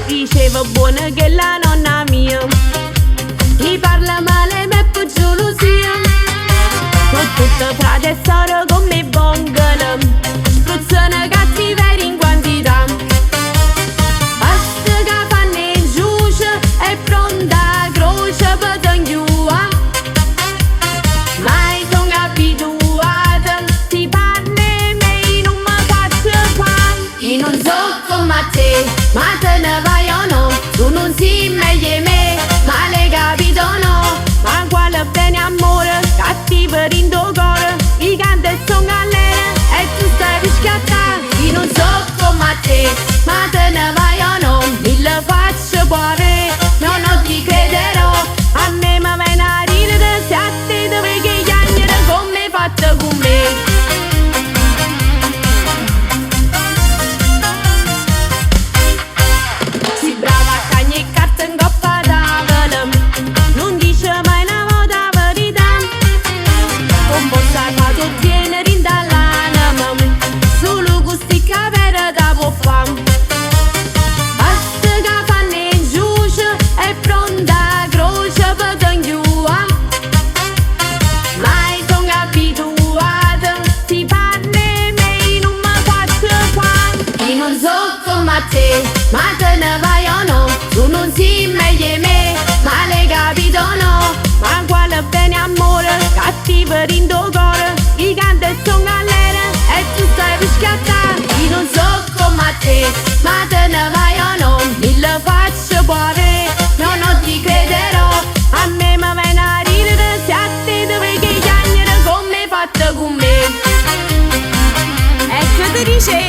Dicevo buona che la nonna mia mi parla male e più gelosia. Con tutto frate e sorelle con me bongono, spruzzano cattiveria in quantità. Basta che fanno in giuce è pronta a croce per tangiua. Mai sono abituata, si parla e me non mi faccio qua. Io non so come te, ma te ne vai o no? Tu non sei meglio di me, ma l'hai capito no? Ma quale bene amore, cattivo in tuo cuore, i canti sono galere e tu stai per scattare. Io non so come te, ma te ne vai o no? Mille facce buone, no non ti crederò. A me mi viene a ridere se a te dove che chiacchiere come fatta con me. Ma te ne vai o no? Tu non sei meglio di me, ma l'hai capito no? Ma quale bene amore, cattivo in tuo cuore, i canti sono galere e tu stai per scattare. Io non so come te, ma te ne vai o no? Mille facce buone, no non ti crederò. A me mi viene a ridere se a te dove che chiacchiere come fatta con me. Ecco ti dice